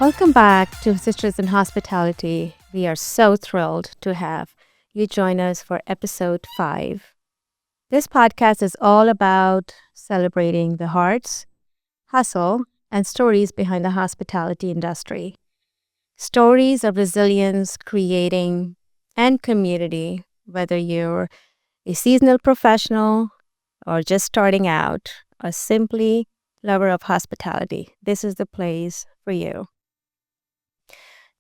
Welcome back to Sisters in Hospitality. We are so thrilled to have you join us for episode 5. This podcast is all about celebrating the hearts, hustle, and stories behind the hospitality industry. Stories of resilience, creating, and community, whether you're a seasonal professional or just starting out, or simply lover of hospitality. This is the place for you.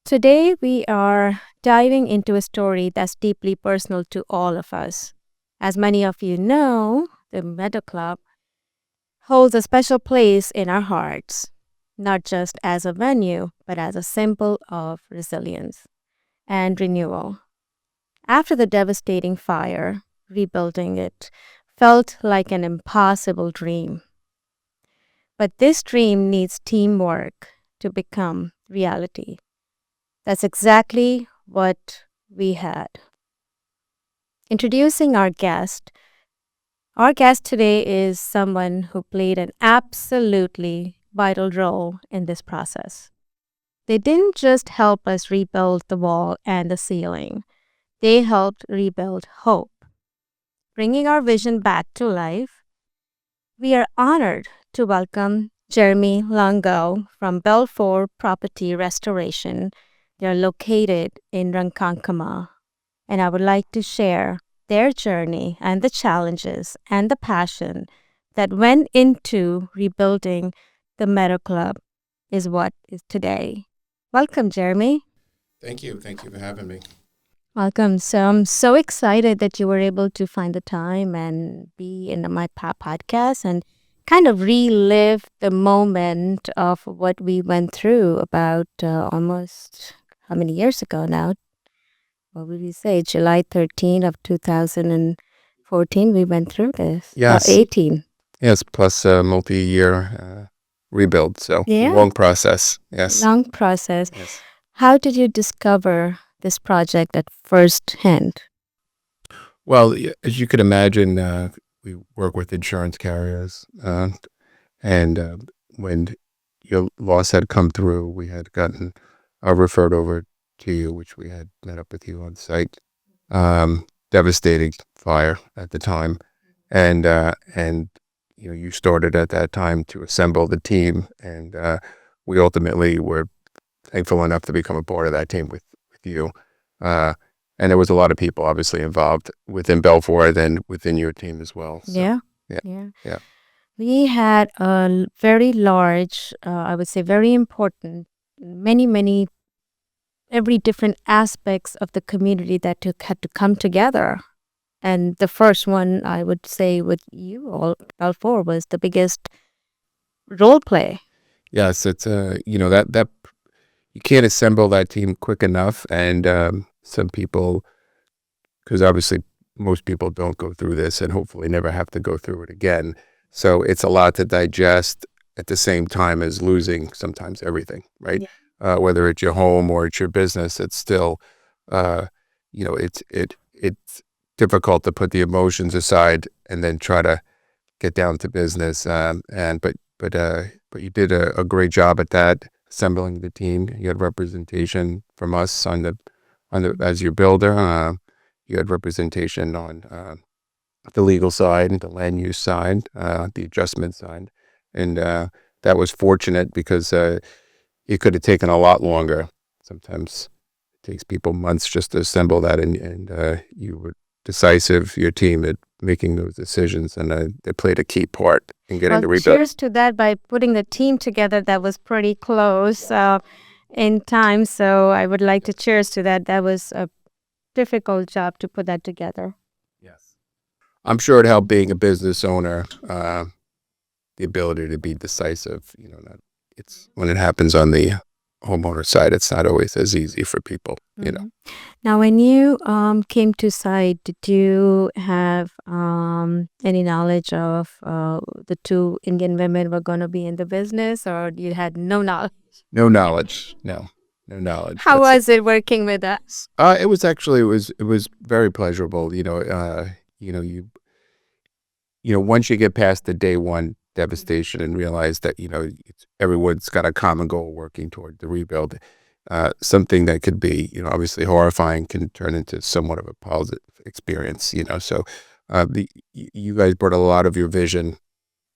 Today, we are diving into a story that's deeply personal to all of us. As many of you know, the Meadow Club holds a special place in our hearts, not just as a venue, but as a symbol of resilience and renewal. After the devastating fire, rebuilding it felt like an impossible dream. But this dream needs teamwork to become reality. That's exactly what we had. Introducing our guest. Our guest today is someone who played an absolutely vital role in this process. They didn't just help us rebuild the wall and the ceiling. They helped rebuild hope. Bringing our vision back to life, we are honored to welcome Jeremy Longo from Belfor Property Restoration. They're located in Ronkonkoma, and I would like to share their journey and the challenges and the passion that went into rebuilding the Meadow Club is what is today. Welcome, Jeremy. Thank you. Thank you for having me. Welcome. So I'm so excited that you were able to find the time and be in my podcast and kind of relive the moment of what we went through about almost how many years ago now? What would you say? July 13 of 2014, we went through this. Yes. 18. Yes, plus a multi-year rebuild. So Yeah. long process. Yes. Long process. Yes. How did you discover this project at first hand? Well, as you could imagine, we work with insurance carriers. And when your loss had come through, we had gotten referred over to you, which we had met up with you on site. Devastating fire at the time. And you started at that time to assemble the team, and we ultimately were thankful enough to become a part of that team with you. And there was a lot of people obviously involved within Belfor, then within your team as well. So, Yeah. yeah. We had a very large, I would say very important, many, every different aspects of the community that had to come together. And the first one, I would say, with you all, Belfor, was the biggest role play. Yes, it's that you can't assemble that team quick enough, and some people, because obviously most people don't go through this and hopefully never have to go through it again. So it's a lot to digest at the same time as losing sometimes everything, right? Yeah. Whether it's your home or it's your business, it's still, it's difficult to put the emotions aside and then try to get down to business. But you did a great job at that, assembling the team. You had representation from us on the as your builder. You had representation on the legal side, the land use side, the adjustment side, and that was fortunate because it could have taken a lot longer. Sometimes it takes people months just to assemble that, and you were decisive, your team, at making those decisions, and they played a key part in getting the rebuild. Cheers to that. By putting the team together, that was pretty close in time. So I would like to cheers to that. That was a difficult job to put that together. Yes. I'm sure it helped being a business owner, the ability to be decisive. It's when it happens on the homeowner side, it's not always as easy for people, Now, when you came to site, did you have any knowledge of the two Indian women were going to be in the business, or you had no knowledge? No knowledge. No knowledge. How was it working with us? It was very pleasurable. Once you get past the day one devastation and realize that, everyone's got a common goal working toward the rebuild. Something that could be, obviously horrifying can turn into somewhat of a positive experience, So you guys brought a lot of your vision,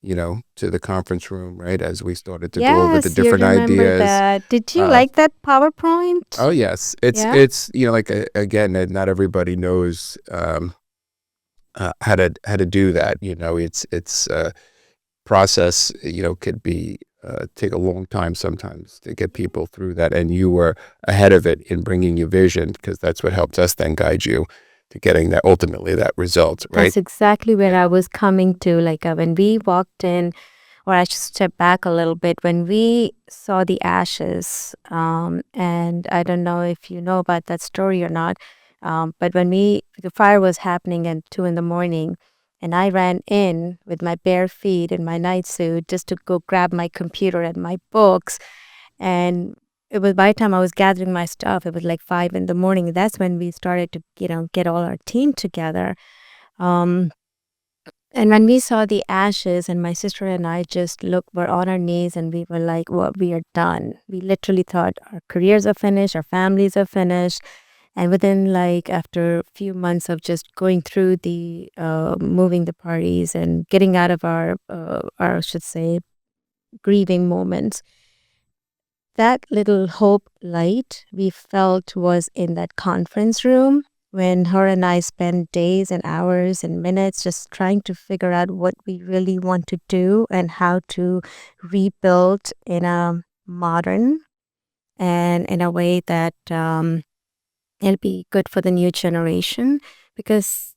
to the conference room, right? As we started to go over the Yes, you different remember ideas. that. Did you Uh, like that PowerPoint? oh yes, it's Yeah. it's like again, not everybody knows how to do that. It's process. Could be take a long time sometimes to get people through that, and you were ahead of it in bringing your vision because that's what helps us then guide you to getting that ultimately that result, right? That's exactly where I was coming to. Like when we walked in, or I should step back a little bit, when we saw the ashes, and I don't know if you know about that story or not, but the fire was happening at 2 in the morning, and I ran in with my bare feet in my night suit just to go grab my computer and my books. And it was by the time I was gathering my stuff, it was like 5 in the morning. That's when we started to, get all our team together. Um, and when we saw the ashes, and my sister and I just were on our knees, and we were like, well, we are done. We literally thought our careers are finished, our families are finished. And within after a few months of just going through the moving the parties and getting out of our I should say, grieving moments, that little hope light we felt was in that conference room when her and I spent days and hours and minutes just trying to figure out what we really want to do and how to rebuild in a modern and in a way that it'll be good for the new generation. Because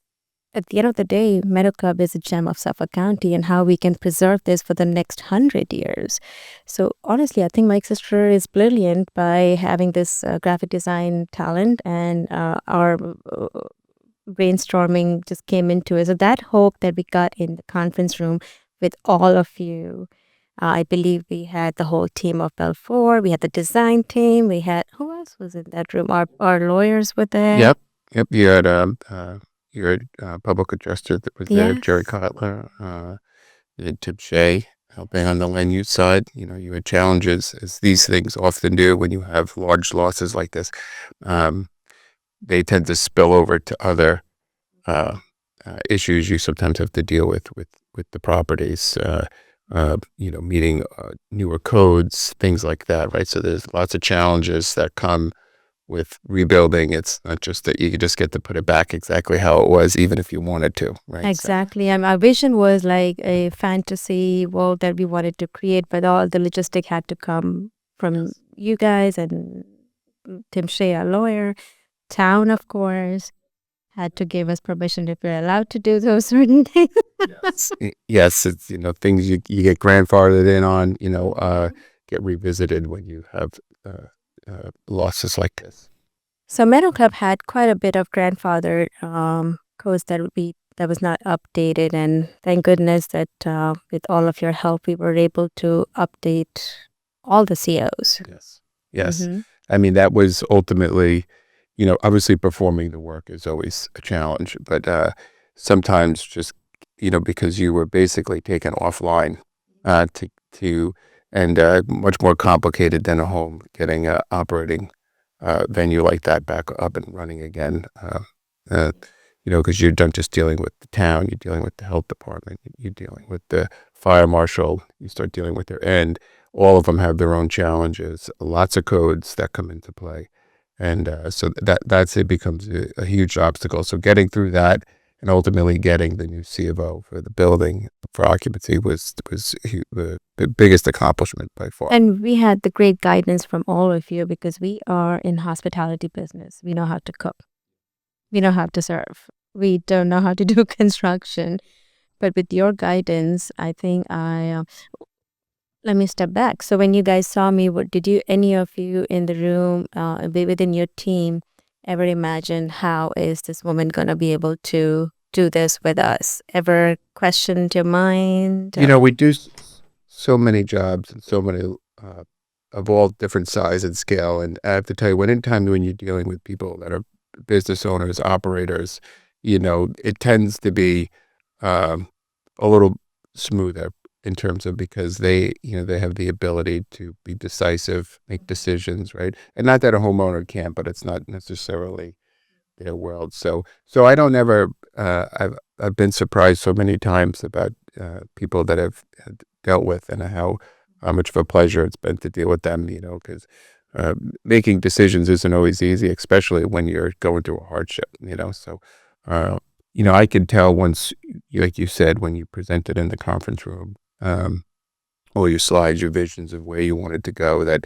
at the end of the day, Meadow Club is a gem of Suffolk County, and how we can preserve this for the next 100 years. So honestly, I think my sister is brilliant by having this graphic design talent, and our brainstorming just came into it. So that hope that we got in the conference room with all of you. I believe we had the whole team of Belfor. We had the design team. We had, who else was in that room? Our lawyers were there. Yep. Yep. You had public adjuster that was there, Jerry Yes. Kotler, you had Tip Shea helping on the land use side. You had challenges, as these things often do when you have large losses like this. Um, they tend to spill over to other uh, issues you sometimes have to deal with the properties. Meeting newer codes, things like that, right? So there's lots of challenges that come with rebuilding. It's not just that you just get to put it back exactly how it was, even if you wanted to, right? So, Exactly. Our vision was like a fantasy world that we wanted to create, but all the logistic had to come from yes. you guys and Tim Shea, our lawyer. Town, of course, had to give us permission if we're allowed to do those certain things. Yes. Yes, it's things you get grandfathered in on, get revisited when you have losses like this. So Meadow Club had quite a bit of grandfather codes that was not updated, and thank goodness that with all of your help, we were able to update all the COs. Yes. Yes. Mm-hmm. I mean, that was ultimately, obviously performing the work is always a challenge, but sometimes just, because you were basically taken offline to and much more complicated than a home, getting a operating venue like that back up and running again. Uh, because you're not just dealing with the town, you're dealing with the health department, you're dealing with the fire marshal, you start dealing with their end. All of them have their own challenges, lots of codes that come into play. And so that's it becomes a huge obstacle. So getting through that and ultimately getting the new C of O for the building for occupancy was the biggest accomplishment by far. And we had the great guidance from all of you because we are in hospitality business. We know how to cook. We know how to serve. We don't know how to do construction. But with your guidance, I think let me step back. So when you guys saw me, did any of you in the room, within your team, ever imagine how is this woman going to be able to do this with us? Ever questioned your mind? We do so many jobs and so many of all different size and scale. And I have to tell you, anytime when you're dealing with people that are business owners, operators, it tends to be um, a little smoother in terms of because they have the ability to be decisive, make decisions, right? And not that a homeowner can't, but it's not necessarily their world. So I don't ever. I've been surprised so many times about people that I've dealt with and how much of a pleasure it's been to deal with them. Because uh, making decisions isn't always easy, especially when you're going through a hardship. So uh, I could tell once, like you said, when you presented in the conference room. All your slides, your visions of where you wanted to go, that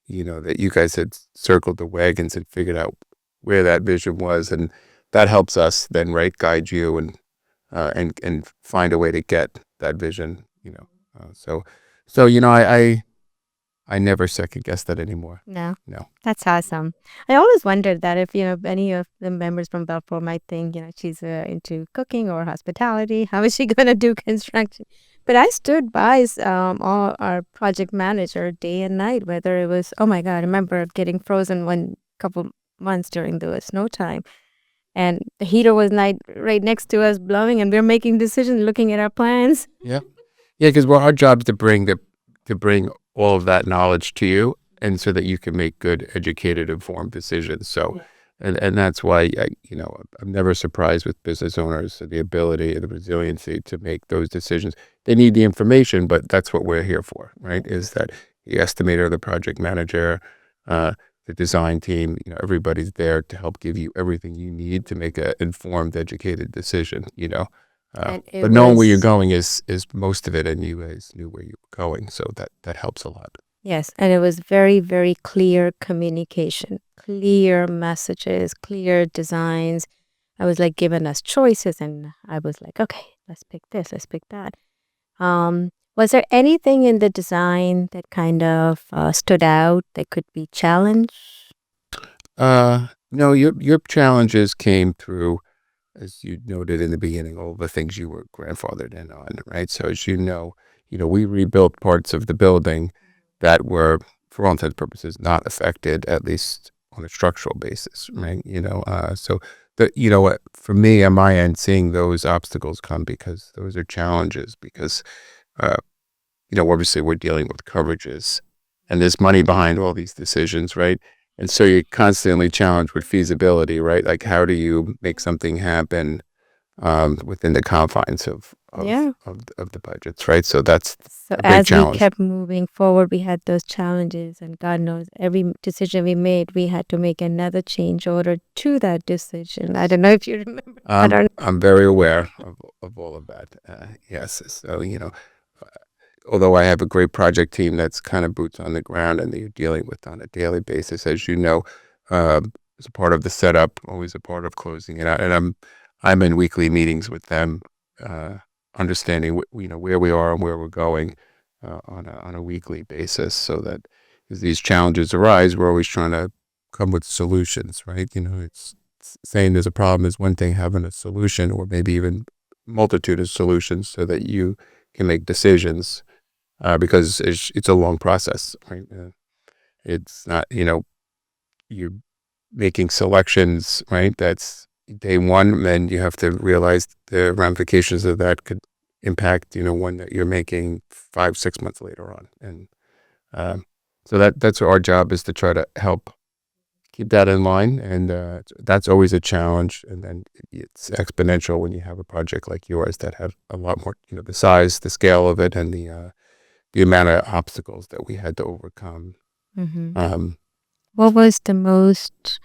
you guys had circled the wagons and figured out where that vision was, and that helps us then, right, guide you and find a way to get that vision. So I never second guess that anymore. No, No. that's awesome. I always wondered that if, any of the members from Belfor might think, she's into cooking or hospitality, how is she going to do construction? But I stood by all our project manager day and night, whether it was, oh my God, I remember getting frozen one couple months during the snow time. And the heater was right next to us blowing, and we're making decisions, looking at our plans. Yeah. Yeah, because our job is to bring all of that knowledge to you, and so that you can make good, educated, informed decisions. So, and that's why I'm never surprised with business owners, the ability and the resiliency to make those decisions. They need the information, but that's what we're here for, right? Is that the estimator, the project manager, uh, the design team, everybody's there to help give you everything you need to make an informed, educated decision. And it But knowing where you're was, going is most of it, and you guys knew where you were going, so that helps a lot. yes, and it was very, very clear communication, clear messages, clear designs. I was like giving us choices, and I was like, okay, let's pick this, let's pick that. Was there anything in the design that kind of stood out that could be challenged? No, your challenges came through, as you noted in the beginning, all the things you were grandfathered in on, right? So as we rebuilt parts of the building that were, for all intents and purposes, not affected, at least on a structural basis, right? So what, for me on my end, seeing those obstacles come, because those are challenges, because uh, obviously we're dealing with coverages, and there's money behind all these decisions, right? And so you're constantly challenged with feasibility, right? Like, how do you make something happen within the confines Yeah. of the budgets, right? So that's So a big as we challenge. kept moving forward, we had those challenges, and God knows every decision we made, we had to make another change order to that decision. I don't know if you remember. I don't. I'm very aware of all of that. Yes. So, although I have a great project team that's kind of boots on the ground and that you're dealing with on a daily basis, as you know, as a part of the setup, always a part of closing it out. And I'm in weekly meetings with them, uh, understanding where we are and where we're going on a weekly basis, so that as these challenges arise, we're always trying to come with solutions, right? It's saying there's a problem is one thing, having a solution, or maybe even multitude of solutions, so that you can make decisions, because it's a long process, right? It's not, you're making selections, right? That's day one, then you have to realize the ramifications of that could impact, one that you're making 5, 6 months later on. And so that's our job, is to try to help keep that in line. And that's always a challenge. And then it's exponential when you have a project like yours that had a lot more, the size, the scale of it, and the amount of obstacles that we had to overcome. Mhm. Um, What was the most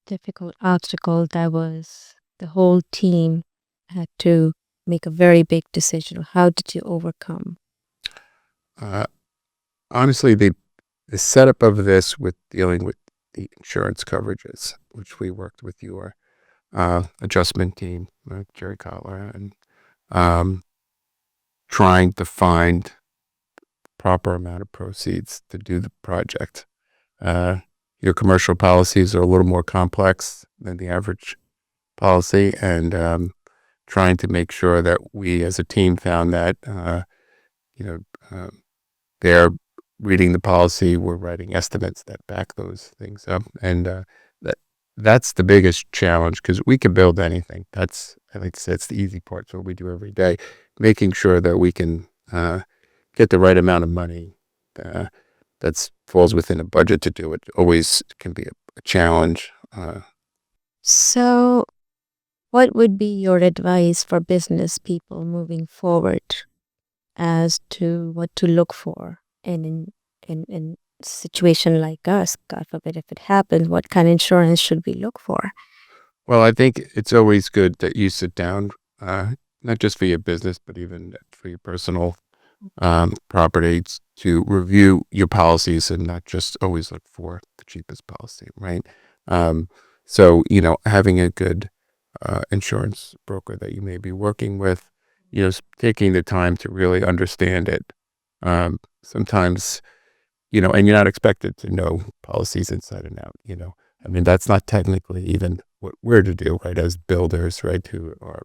difficult obstacle that was the whole team had to make a very big decision? How did you overcome? uh, Honestly, the setup of this, with dealing with the insurance coverages, which we worked with your adjustment team, Jerry Kotler, and um, trying to find proper amount of proceeds to do the project. Uh, your commercial policies are a little more complex than the average policy, and trying to make sure that we as a team found that, you know, um, they're reading the policy, we're writing estimates that back those things up. And that that's the biggest challenge, because we can build anything. I like to say, it's the easy part. It's what we do every day. making sure that we can get the right amount of money that falls within a budget to do it always can be a challenge. So, what would be your advice for business people moving forward as to what to look for in situation like us? God forbid if it happens, what kind of insurance should we look for? Well, I think it's always good that you sit down, not just for your business, but even for your personal properties to review your policies and not just always look for the cheapest policy, right? Um, so, having a good insurance broker that you may be working with, taking the time to really understand it. Sometimes, and you're not expected to know policies inside and out, I mean, that's not technically even what we're to do, right, as builders, right, who are,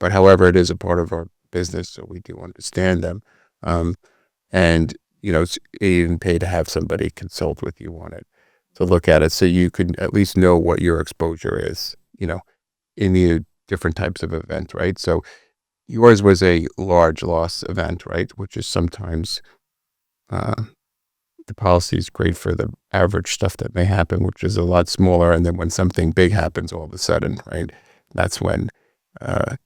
but however, it is a part of our business, so we do understand them. Um, and, it's even pay to have somebody consult with you on it, to look at it so you can at least know what your exposure is, in the different types of event, right? So yours was a large loss event, right, which is sometimes uh, the policy is great for the average stuff that may happen, which is a lot smaller. And then when something big happens all of a sudden, right, that's when uh,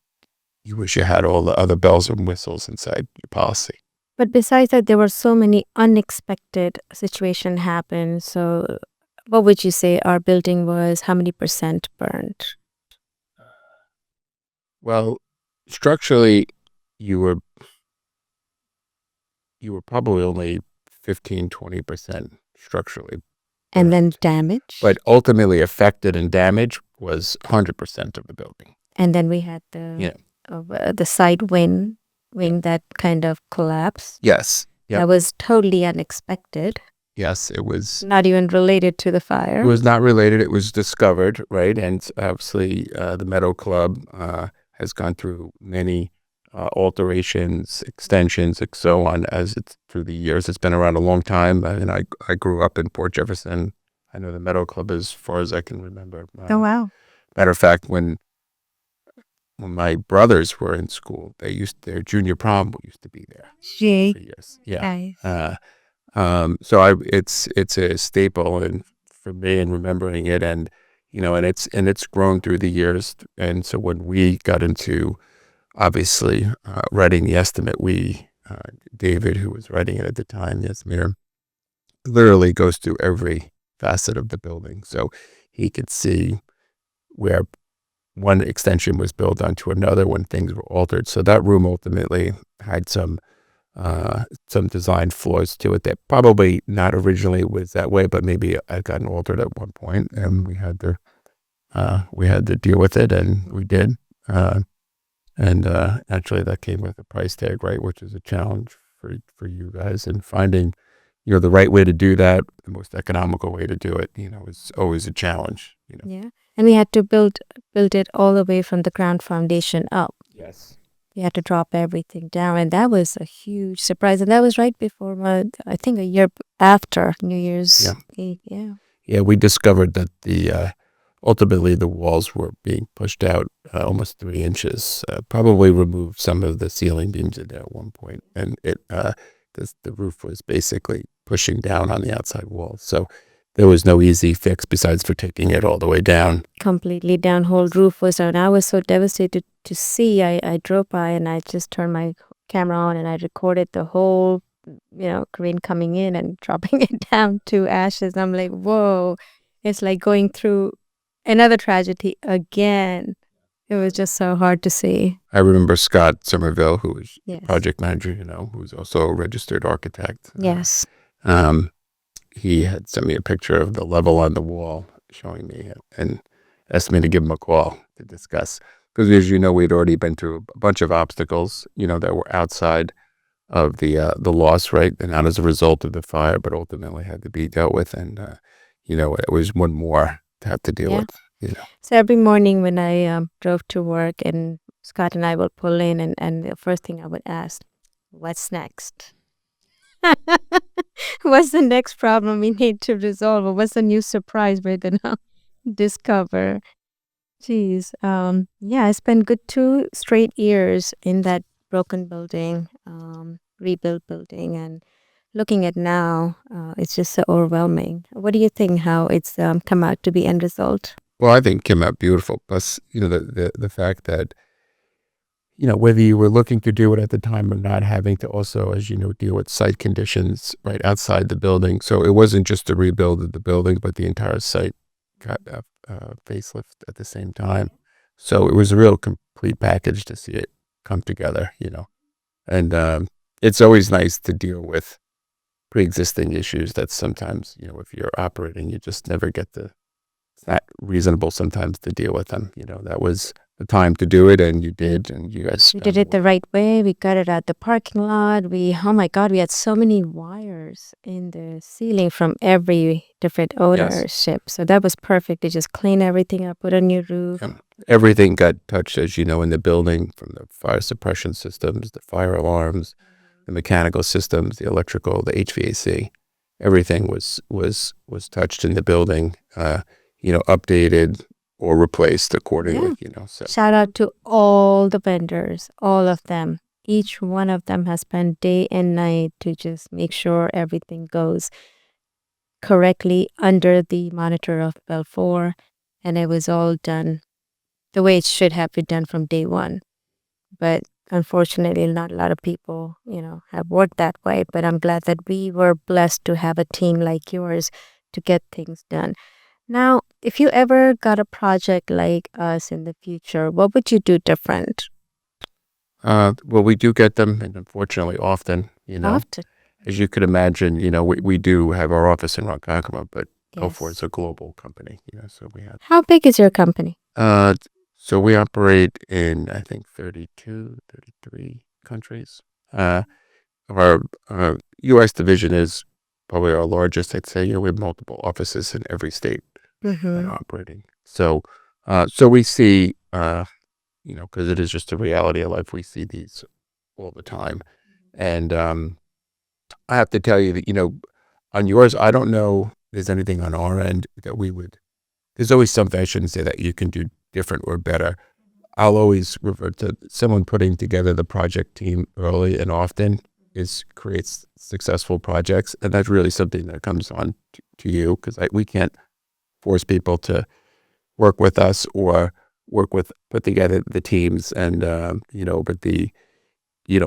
you wish you had all the other bells and whistles inside your policy. But besides that, there were so many unexpected situation happen. So, what would you say our building was? How many percent burned? Well, structurally, you were probably only 15-20% structurally And then burned, damage. but ultimately affected and damaged was 100% of the building. And then we had the side wing that kind of collapsed. Yes. Yep. That was totally unexpected. Yes, it was. Not even related to the fire. It was not related. It was discovered, right? And obviously, the Meadow Club has gone through many alterations, extensions, and so on as it's through the years. It's been around a long time. I mean, I grew up in Port Jefferson. I know the Meadow Club as far as I can remember. Oh wow! Matter of fact, when my brothers were in school, their junior prom used to be there Gee, for years. Yeah. nice. So it's a staple and for me in remembering it, and and it's grown through the years. And so when we got into obviously writing the estimate, David, who was writing it at the time, the estimator, literally goes through every facet of the building, so he could see where one extension was built onto another when things were altered. So that room ultimately had some design flaws to it that probably not originally was that way, but maybe had gotten altered at one point, and we had to deal with it, and we did. And actually, that came with a price tag, right, which is a challenge for you guys, and finding the right way to do that, the most economical way to do it, is always a challenge. Yeah, and we had to build it all the way from the ground foundation up. Yes. We had to drop everything down, and that was a huge surprise. And that was right before I think a year after New Year's Eve. Yeah. Yeah, we discovered that ultimately the walls were being pushed out almost 3 inches. Probably removed some of the ceiling beams in there at one point, and the roof was basically pushing down on the outside walls. So there was no easy fix besides for taking it all the way down. Completely down, whole roof was down. I was so devastated to see. I drove by and I just turned my camera on and I recorded the whole, crane coming in and dropping it down to ashes. I'm like, whoa, it's like going through another tragedy again. It was just so hard to see. I remember Scott Somerville, who was Yes. project manager, who was also a registered architect. Yes. He had sent me a picture of the level on the wall showing me and asked me to give him a call to discuss. Because as you know, we'd already been through a bunch of obstacles, that were outside of the loss, right? And not as a result of the fire, but ultimately had to be dealt with. And, it was one more to have to deal with. So every morning when I drove to work and Scott and I would pull in and the first thing I would ask, what's next? What's the next problem we need to resolve? Or what's the new surprise we're going to discover? Geez. Yeah, I spent good 2 straight years in that broken building, rebuilt building, and looking at now, it's just so overwhelming. What do you think? How it's come out to be end result? Well, I think it came out beautiful. Plus, the fact that, whether you were looking to do it at the time or not, having to also, as you know, deal with site conditions right outside the building. So it wasn't just a rebuild of the building, but the entire site got a facelift at the same time. So it was a real complete package to see it come together. And it's always nice to deal with pre-existing issues that sometimes, if you're operating, you just never get it's not reasonable sometimes to deal with them. That was the time to do it, and you did, and you guys We did it the right way. We got it at the parking lot. Oh my God, we had so many wires in the ceiling from every different ownership. So that was perfect. They just clean everything up, put a new roof. Everything got touched, as you know, in the building, from the fire suppression systems, the fire alarms, the mechanical systems, the electrical, the HVAC. Everything was touched in the building, updated or replaced accordingly. So Shout out to all the vendors, all of them. Each one of them has spent day and night to just make sure everything goes correctly under the monitor of Belfor, and it was all done the way it should have been done from day one. But unfortunately, not a lot of people, have worked that way. But I'm glad that we were blessed to have a team like yours to get things done. Now, if you ever got a project like us in the future, what would you do different? well, we do get them, and unfortunately, often, Often. as you could imagine, we do have our office in Ronkonkoma, but Belfor Yes. is a global company, so we have. How big is your company? So we operate in, I think, 32, 33 countries. Our U.S. division is probably our largest. I'd say, we have multiple offices in every state that Mm-hmm. are operating. So we see, because it is just a reality of life, we see these all the time. And I have to tell you that, on yours, I don't know if there's anything on our end that there's always something, I shouldn't say that you can do different or better. I'll always revert to someone putting together the project team early and often creates successful projects. And that's really something that comes on to you, because we can't force people to work with us or put together the teams. And, but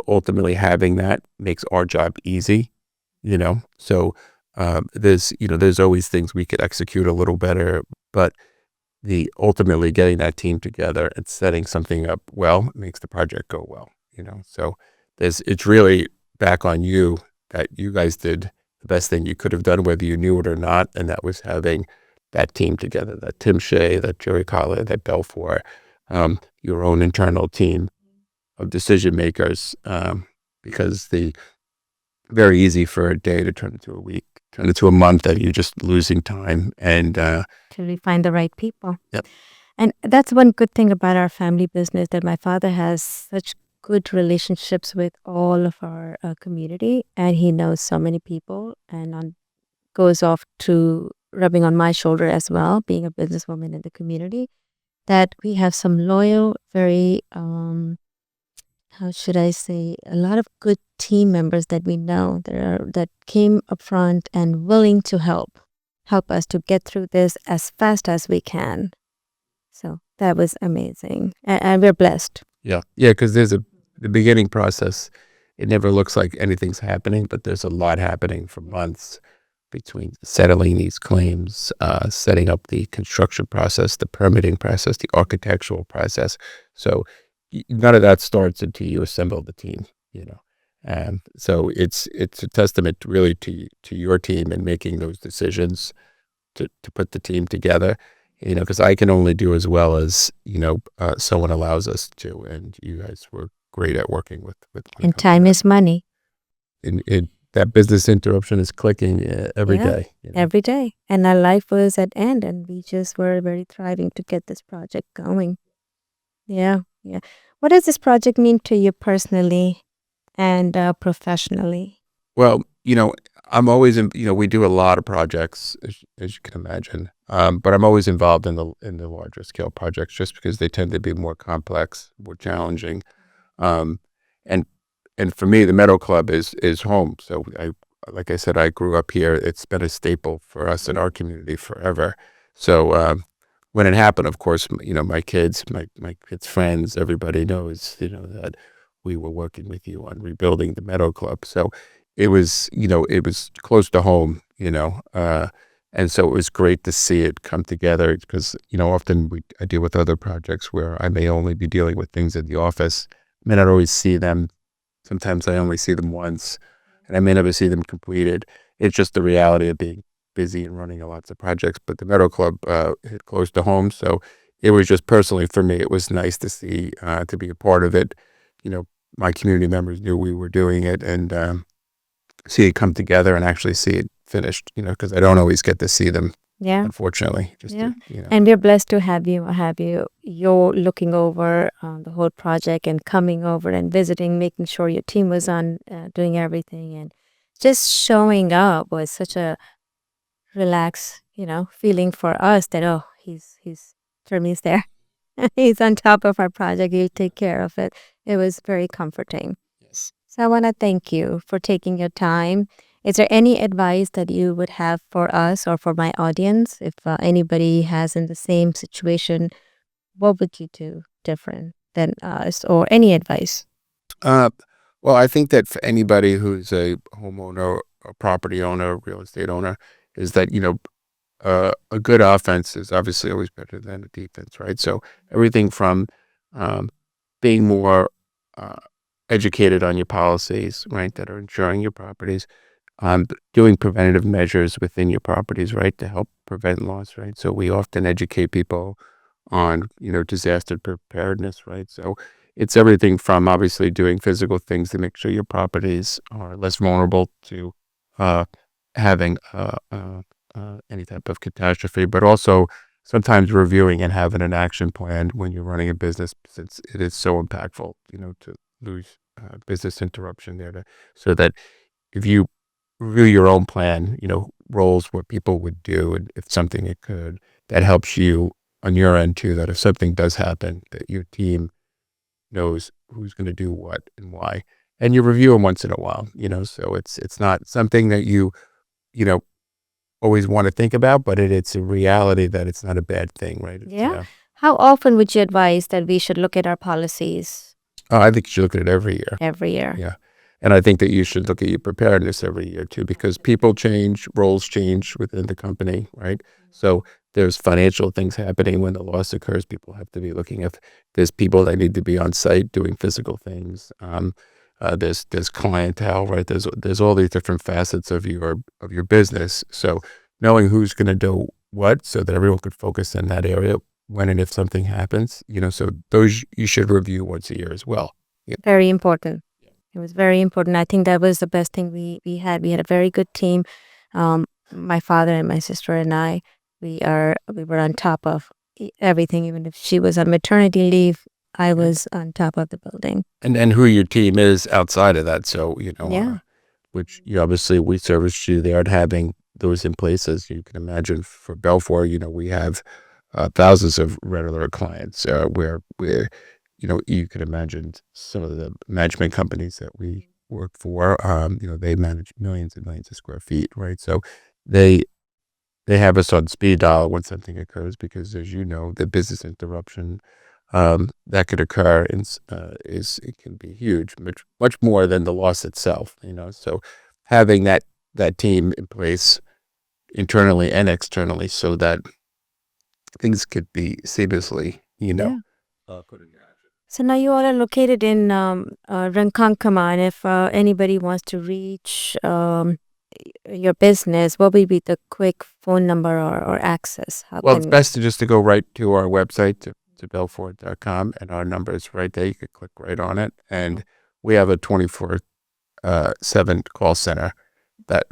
ultimately having that makes our job easy. So there's always things we could execute a little better, but the ultimately getting that team together and setting something up well makes the project go well. So it's really back on you, that you guys did the best thing you could have done, whether you knew it or not, and that was having that team together, that Tim Shea, that Jerry Collar, that Belfor, your own internal team of decision makers, because very easy for a day to turn into a week, turn into a month, that you're just losing time. And Till we find the right people. Yep. And that's one good thing about our family business, that my father has such good relationships with all of our community, and he knows so many people, and goes off to rubbing on my shoulder as well, being a businesswoman in the community, that we have some loyal, very, how should I say, a lot of good team members that we know that came up front and willing to help us to get through this as fast as we can. So that was amazing, and we're blessed. yeah, because there's the beginning process. It never looks like anything's happening, but there's a lot happening for months between settling these claims, setting up the construction process, the permitting process, the architectural process. So none of that starts until you assemble the team. And so it's a testament really to your team in making those decisions to put the team together. Because I can only do as well as someone allows us to, and you guys were great at working with one And time another. is money. And that business interruption is clicking every Yeah, day. every day. And our life was at end, and we just were very thriving to get this project going. Yeah, yeah. What does this project mean to you personally and professionally? Well, I'm always we do a lot of projects, as you can imagine. But I'm always involved in the larger scale projects, just because they tend to be more complex, more challenging. Um, and for me, the Meadow Club is home. So like I said, I grew up here. It's been a staple for us in our community forever. So when it happened, of course, my kids, my kids' friends, everybody knows, that we were working with you on rebuilding the Meadow Club. So it was close to home, and so it was great to see it come together because, often I deal with other projects where I may only be dealing with things at the office. I may not always see them. Sometimes I only see them once, and I may never see them completed. It's just the reality of being busy and running lots of projects. But the Meadow Club hit close to home, so it was just personally for me, it was nice to see to be a part of it. You know, my community members knew we were doing it, and see it come together and actually see it finished. Because I don't always get to see them, Yeah. unfortunately. Yeah. And we're blessed to have you. You're looking over the whole project and coming over and visiting, making sure your team was on doing everything, and just showing up was such a relaxed, feeling for us that, oh, he's Jeremy's there. He's on top of our project. You take care of it. It was very comforting. Yes. So I want to thank you for taking your time. Is there any advice that you would have for us or for my audience? If anybody has in the same situation, what would you do different than us, or any advice? Uh, well, I think that for anybody who's a homeowner, a property owner, real estate owner, is that, a good offense is obviously always better than a defense, right? So everything from um, being more uh, educated on your policies, right, that are insuring your properties, doing preventative measures within your properties, right, to help prevent loss, right? So we often educate people on, disaster preparedness, right? So it's everything from obviously doing physical things to make sure your properties are less vulnerable to uh, having any type of catastrophe, but also sometimes reviewing and having an action plan when you're running a business, since it is so impactful, to lose business interruption there, so that if you review your own plan, roles, what people would do, and if something occurred, that helps you on your end too, that if something does happen, that your team knows who's going to do what and why. And you review them once in a while, so it's not something that you know, always want to think about, but it's a reality that it's not a bad thing, right? Yeah. How often would you advise that we should look at our policies I think you should look at it every year. every year? Yeah. And I think that you should look at your preparedness every year too, because people change, roles change within the company, right? So there's financial things happening when the loss occurs. People have to be looking at, there's people that need to be on site doing physical things. There's clientele, right? There's all these different facets of your business. So knowing who's going to do what, so that everyone could focus in that area when and if something happens, so those you should review once a year as well. Yeah. Very important. It was very important. I think that was the best thing we had. We had a very good team. My father and my sister and I, we were on top of everything. Even if she was on maternity leave, I was on top of the building. And who your team is outside of that. So, Yeah. which obviously we service you there, and having those in place, as you can imagine, for Belfor, we have thousands of regular clients where you can imagine some of the management companies that we work for, they manage millions and millions of square feet, right? So they have us on speed dial when something occurs, because, as you know, the business interruption that could occur it can be huge, much more than the loss itself. So having that team in place internally and externally, so that things could be seamlessly, Yeah. put into action. So now you all are located in Ronkonkoma, and if anybody wants to reach your business, what would be the quick phone number or access? How Well, it's can best to go right to our website, to belfort.com, and our number is right there. You could click right on it, and we have a 24/7 call center that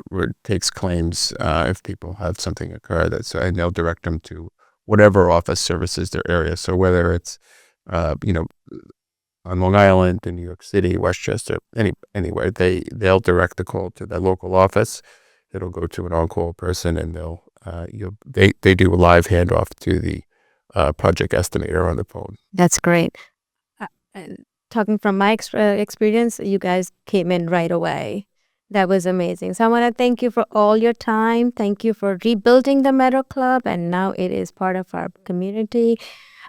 takes claims if people have something occur. And they'll direct them to whatever office services their area. So whether it's on Long Island, in New York City, Westchester, anywhere, they'll direct the call to their local office. It'll go to an on-call person, and they do a live handoff to the project estimator on the phone. That's great. Uh, and talking from my experience, you guys came in right away. That was amazing. So I want to thank you for all your time. Thank you for rebuilding the Meadow Club, and now it is part of our community,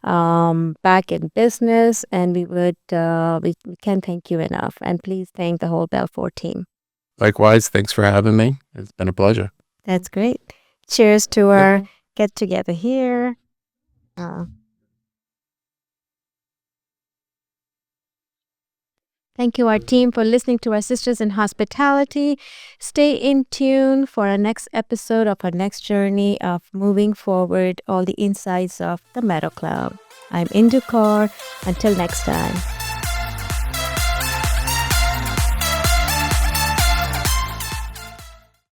back in business. And we can't thank you enough. And please thank the whole Belfor team. Likewise, thanks for having me. It's been a pleasure. That's great. Cheers to our get together here. Thank you, our team, for listening to our Sisters in Hospitality. Stay in tune for our next episode of our next journey of moving forward all the insights of the Meadow Club. I'm Indu. Until next time.